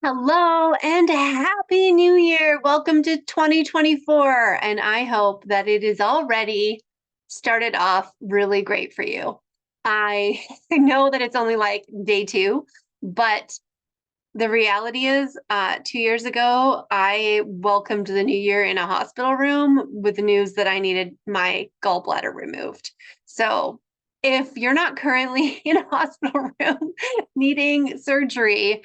Hello and happy new year. Welcome to 2024. And I hope that it is already started off really great for you. I know that it's only like day two, but the reality is 2 years ago, I welcomed the new year in a hospital room with the news that I needed my gallbladder removed. So if you're not currently in a hospital room needing surgery,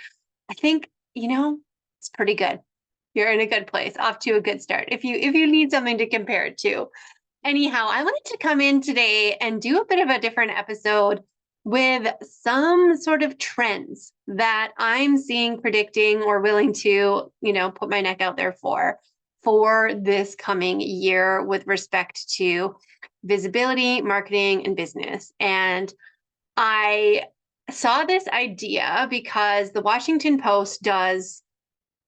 I think, it's pretty good. You're in a good place, off to a good start. If you need something to compare it to. Anyhow, I wanted to come in today and do a bit of a different episode with some sort of trends that I'm seeing, predicting, or willing to, put my neck out there for this coming year with respect to visibility, marketing, and business. And I saw this idea because the Washington Post does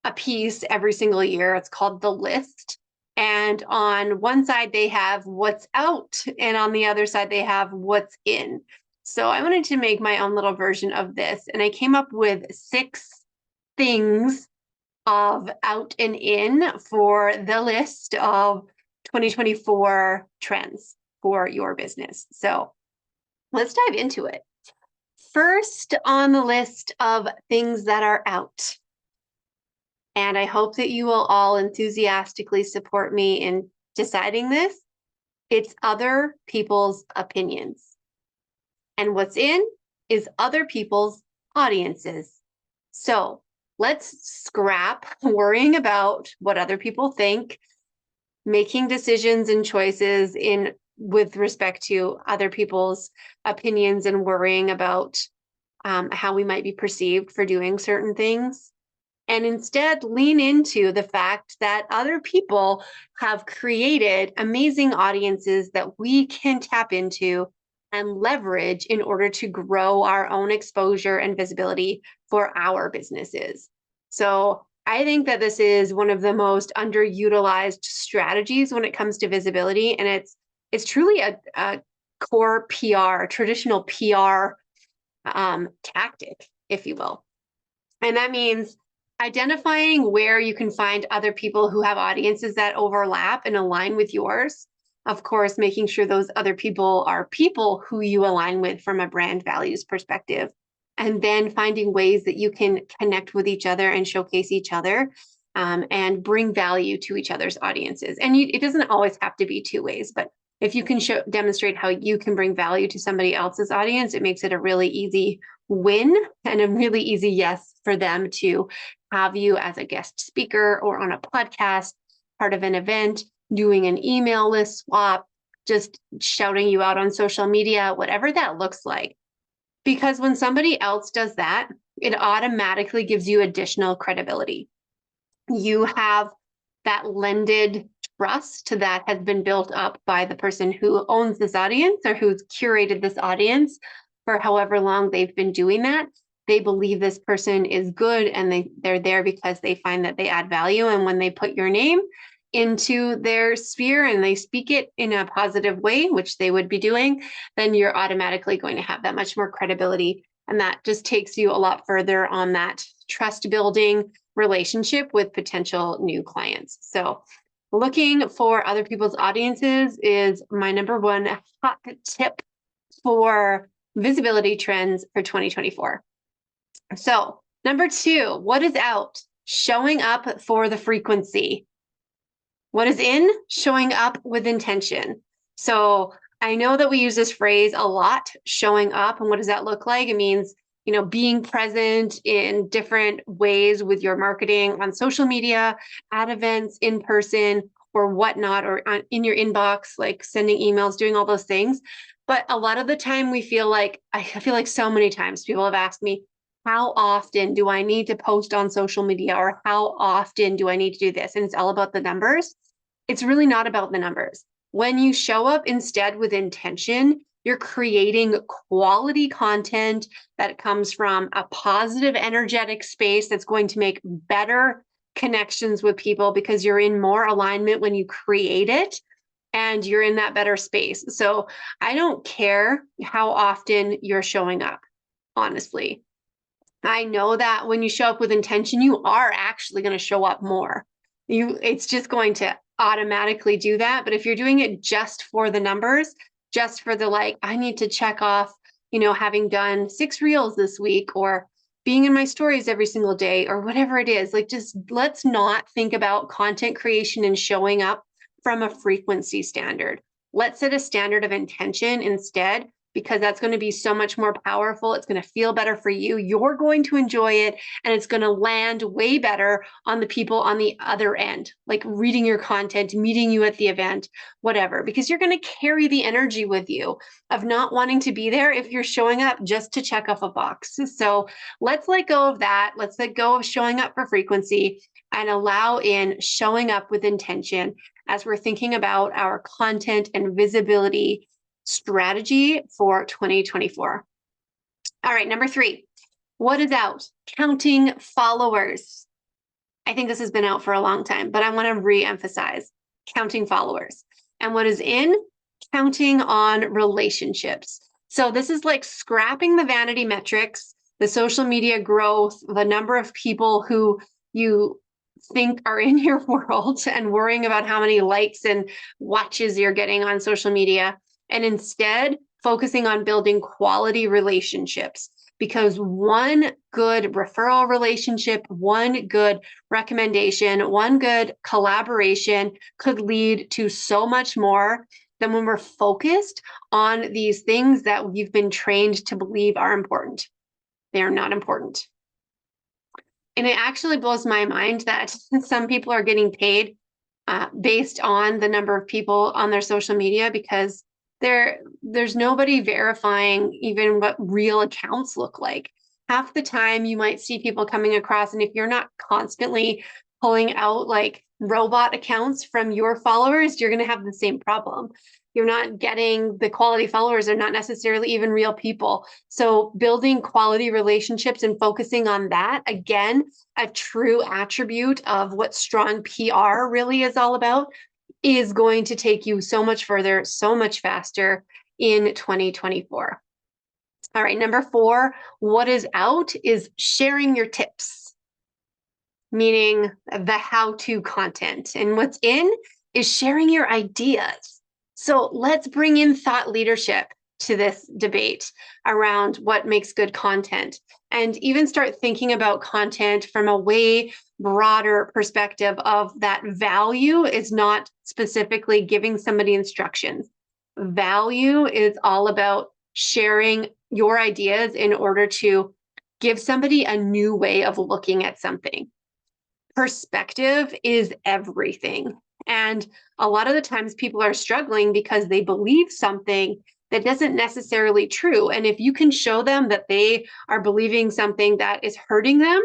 a piece every single year. It's called The List. And on one side, they have what's out, and on the other side, they have what's in. So I wanted to make my own little version of this. And I came up with 6 things of out and in for the list of 2024 trends for your business. So let's dive into it. First on the list of things that are out, and I hope that you will all enthusiastically support me in deciding this, it's other people's opinions. And what's in is other people's audiences. So let's scrap worrying about what other people think, making decisions and choices with respect to other people's opinions and worrying about how we might be perceived for doing certain things. And instead lean into the fact that other people have created amazing audiences that we can tap into and leverage in order to grow our own exposure and visibility for our businesses. So I think that this is one of the most underutilized strategies when it comes to visibility. And it's truly a core PR, traditional PR tactic, if you will. And that means identifying where you can find other people who have audiences that overlap and align with yours. Of course, making sure those other people are people who you align with from a brand values perspective. And then finding ways that you can connect with each other and showcase each other and bring value to each other's audiences. And it doesn't always have to be 2 ways, but if you can demonstrate how you can bring value to somebody else's audience, it makes it a really easy win and a really easy yes for them to have you as a guest speaker or on a podcast, part of an event, doing an email list swap, just shouting you out on social media, whatever that looks like. Because when somebody else does that, it automatically gives you additional credibility. You have that lended trust that has been built up by the person who owns this audience or who's curated this audience for however long they've been doing that. They believe this person is good and they're there because they find that they add value. And when they put your name into their sphere and they speak it in a positive way, which they would be doing, then you're automatically going to have that much more credibility. And that just takes you a lot further on that trust building relationship with potential new clients. So looking for other people's audiences is my number one hot tip for visibility trends for 2024. So number 2, what is out? Showing up for the frequency. What is in? Showing up with intention. So I know that we use this phrase a lot, showing up. And what does that look like? It means, being present in different ways with your marketing on social media, at events, in person, or whatnot, or in your inbox, like sending emails, doing all those things. But a lot of the time I feel like so many times people have asked me, how often do I need to post on social media, or how often do I need to do this? And it's all about the numbers. It's really not about the numbers. When you show up instead with intention, you're creating quality content that comes from a positive, energetic space that's going to make better connections with people because you're in more alignment when you create it and you're in that better space. So I don't care how often you're showing up, honestly. I know that when you show up with intention, you are actually going to show up more. It's just going to automatically do that. But if you're doing it just for the numbers, just for the like, I need to check off, having done 6 reels this week or being in my stories every single day or whatever it is, like just let's not think about content creation and showing up from a frequency standard. Let's set a standard of intention instead, because that's going to be so much more powerful. It's going to feel better for you. You're going to enjoy it, and it's going to land way better on the people on the other end, like reading your content, meeting you at the event, whatever, because you're going to carry the energy with you of not wanting to be there if you're showing up just to check off a box. So let's let go of that. Let's let go of showing up for frequency and allow in showing up with intention as we're thinking about our content and visibility strategy for 2024. All right, number 3, what is out? Counting followers. I think this has been out for a long time, but I want to re-emphasize counting followers. And what is in? Counting on relationships. So this is like scrapping the vanity metrics, the social media growth, the number of people who you think are in your world and worrying about how many likes and watches you're getting on social media, and instead focusing on building quality relationships, because one good referral relationship, one good recommendation, one good collaboration could lead to so much more than when we're focused on these things that we've been trained to believe are important. They are not important. And it actually blows my mind that some people are getting paid based on the number of people on their social media, because there's nobody verifying even what real accounts look like. Half the time you might see people coming across, and if you're not constantly pulling out like robot accounts from your followers, you're going to have the same problem. You're not getting the quality followers. They're not necessarily even real people. So building quality relationships and focusing on that, again, a true attribute of what strong PR really is all about, is going to take you so much further, so much faster in 2024. All right, number 4, what is out is sharing your tips, meaning the how-to content. And what's in is sharing your ideas. So let's bring in thought leadership to this debate around what makes good content, and even start thinking about content from a way broader perspective of that value is not specifically giving somebody instructions. Value is all about sharing your ideas in order to give somebody a new way of looking at something. Perspective is everything. And a lot of the times people are struggling because they believe something that isn't necessarily true. And if you can show them that they are believing something that is hurting them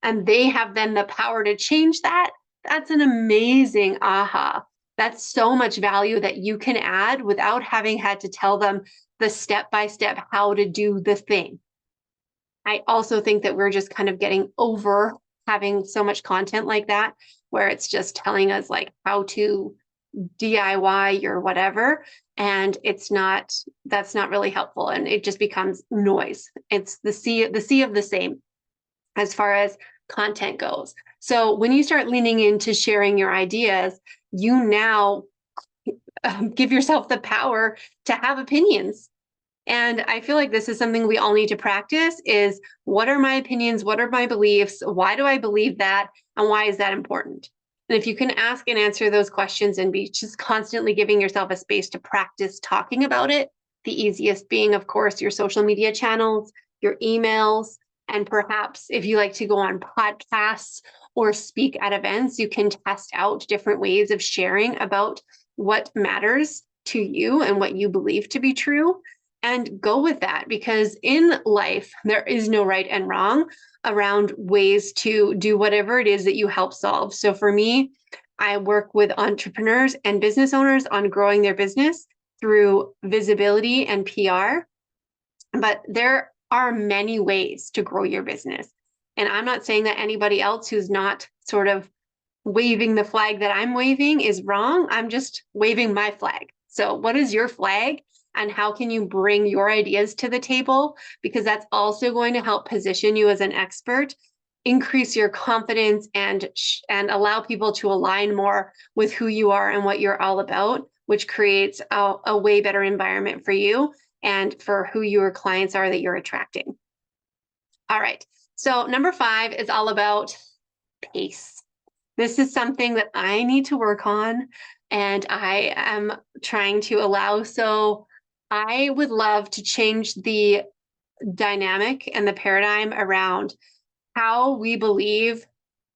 and they have then the power to change that, that's an amazing aha. That's so much value that you can add without having had to tell them the step-by-step how to do the thing. I also think that we're just kind of getting over having so much content like that, where it's just telling us like how to DIY your whatever. And that's not really helpful. And it just becomes noise. It's the sea of the same as far as content goes. So when you start leaning into sharing your ideas, you now give yourself the power to have opinions. And I feel like this is something we all need to practice, is what are my opinions? What are my beliefs? Why do I believe that? And why is that important? And if you can ask and answer those questions and be just constantly giving yourself a space to practice talking about it, the easiest being, of course, your social media channels, your emails, and perhaps if you like to go on podcasts or speak at events, you can test out different ways of sharing about what matters to you and what you believe to be true. And go with that, because in life, there is no right and wrong around ways to do whatever it is that you help solve. So for me, I work with entrepreneurs and business owners on growing their business through visibility and PR. But there are many ways to grow your business. And I'm not saying that anybody else who's not sort of waving the flag that I'm waving is wrong. I'm just waving my flag. So what is your flag? and how can you bring your ideas to the table, because that's also going to help position you as an expert, increase your confidence, and allow people to align more with who you are and what you're all about, which creates a way better environment for you and for who your clients are that you're attracting. All right. So number 5 is all about pace. This is something that I need to work on, and I am trying to allow. So I would love to change the dynamic and the paradigm around how we believe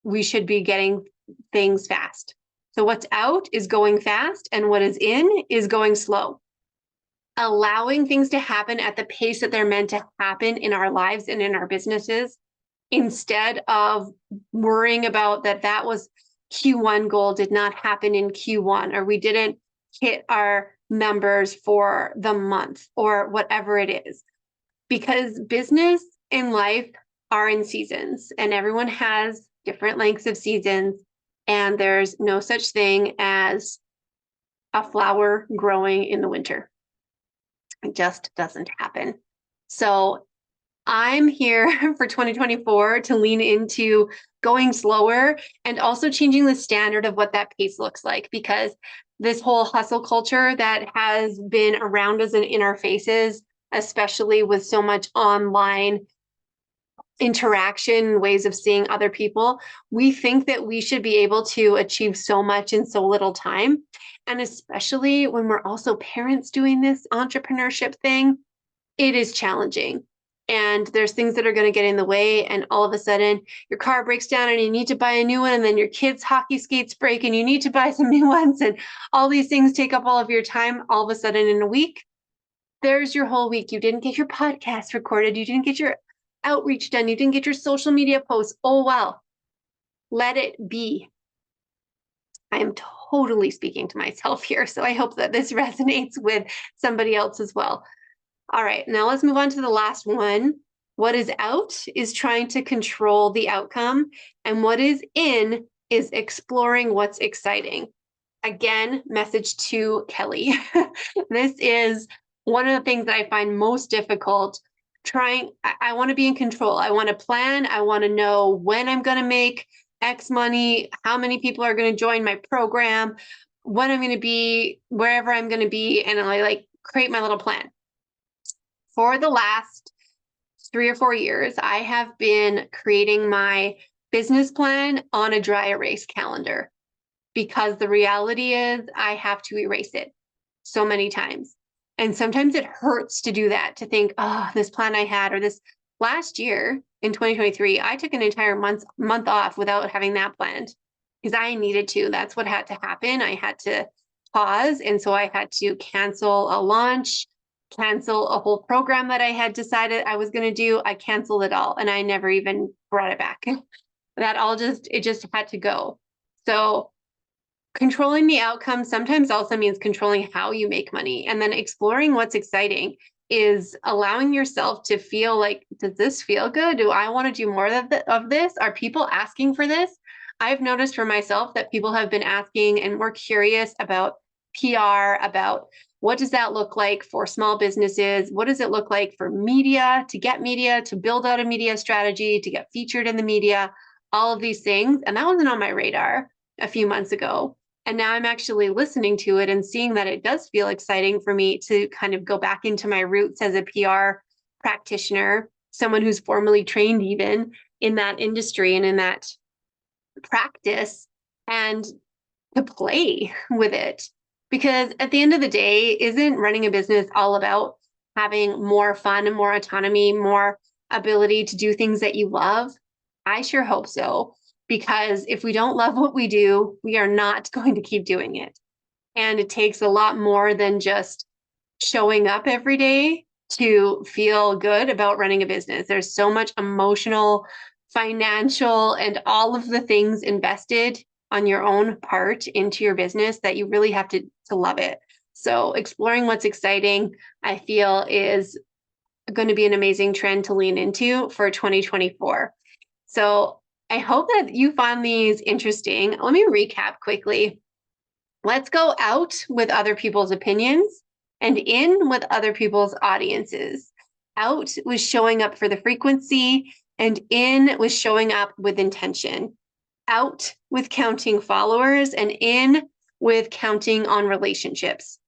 we should be getting things fast. So what's out is going fast, and what is in is going slow. Allowing things to happen at the pace that they're meant to happen in our lives and in our businesses, instead of worrying about that was Q1 goal did not happen in Q1, or we didn't hit our numbers for the month, or whatever it is. Because business and life are in seasons, and everyone has different lengths of seasons, and there's no such thing as a flower growing in the winter. It just doesn't happen. So I'm here for 2024 to lean into going slower and also changing the standard of what that pace looks like, because this whole hustle culture that has been around us and in our faces, especially with so much online interaction, ways of seeing other people, we think that we should be able to achieve so much in so little time. And especially when we're also parents doing this entrepreneurship thing, it is challenging. And there's things that are going to get in the way, and all of a sudden your car breaks down and you need to buy a new one, and then your kids' hockey skates break and you need to buy some new ones, and all these things take up all of your time. All of a sudden in a week, there's your whole week. You didn't get your podcast recorded, you didn't get your outreach done, you didn't get your social media posts. Oh well, let it be. I am totally speaking to myself here, so I hope that this resonates with somebody else as well. All right, now let's move on to the last one. What is out is trying to control the outcome, and what is in is exploring what's exciting. Again, message to Kelly. This is one of the things that I find most difficult. I want to be in control. I want to plan. I want to know when I'm going to make X money, how many people are going to join my program, when I'm going to be, wherever I'm going to be, and I like create my little plan. For the last 3 or 4 years, I have been creating my business plan on a dry erase calendar, because the reality is I have to erase it so many times. And sometimes it hurts to do that, to think, oh, this plan I had, or this last year in 2023, I took an entire month off without having that planned, because I needed to. That's what had to happen. I had to pause. And so I had to cancel a launch, cancel a whole program that I had decided I was going to do. I canceled it all, and I never even brought it back. It just had to go. So controlling the outcome sometimes also means controlling how you make money, and then exploring what's exciting is allowing yourself to feel like, does this feel good? Do I want to do more of this? Are people asking for this? I've noticed for myself that people have been asking and more curious about PR, about what does that look like for small businesses? What does it look like for media, to get media, to build out a media strategy, to get featured in the media, all of these things. And that wasn't on my radar a few months ago. And now I'm actually listening to it and seeing that it does feel exciting for me to kind of go back into my roots as a PR practitioner, someone who's formally trained even in that industry and in that practice, and to play with it. Because at the end of the day, isn't running a business all about having more fun and more autonomy, more ability to do things that you love? I sure hope so. Because if we don't love what we do, we are not going to keep doing it. And it takes a lot more than just showing up every day to feel good about running a business. There's so much emotional, financial, and all of the things invested on your own part into your business that you really have to love it. So exploring what's exciting, I feel, is going to be an amazing trend to lean into for 2024. So I hope that you find these interesting. Let me recap quickly. Let's go out with other people's opinions and in with other people's audiences. Out was showing up for the frequency, and in was showing up with intention. Out with counting followers, and in with counting on relationships.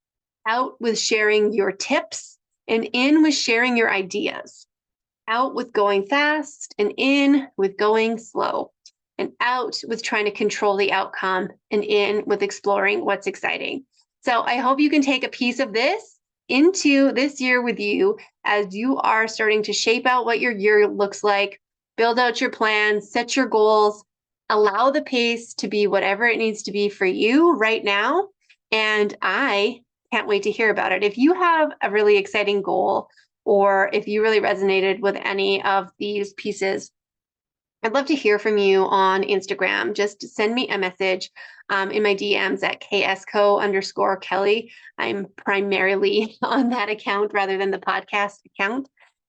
Out with sharing your tips, and in with sharing your ideas. Out with going fast, and in with going slow. And out with trying to control the outcome, and in with exploring what's exciting. So I hope you can take a piece of this into this year with you as you are starting to shape out what your year looks like, build out your plans, set your goals, allow the pace to be whatever it needs to be for you right now. And I can't wait to hear about it. If you have a really exciting goal, or if you really resonated with any of these pieces, I'd love to hear from you on Instagram. Just send me a message in my DMs at ksco_Kelly. I'm primarily on that account rather than the podcast account.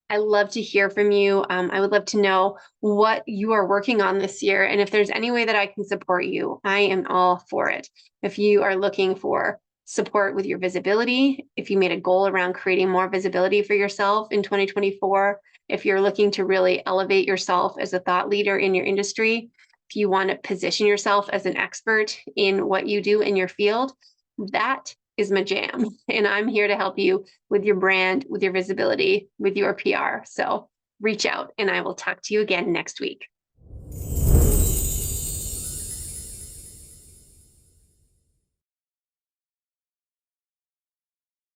I love to hear from you. I would love to know what you are working on this year. And if there's any way that I can support you, I am all for it. If you are looking for support with your visibility, if you made a goal around creating more visibility for yourself in 2024, if you're looking to really elevate yourself as a thought leader in your industry, if you want to position yourself as an expert in what you do in your field, that is my jam. And I'm here to help you with your brand, with your visibility, with your PR. So reach out, and I will talk to you again next week.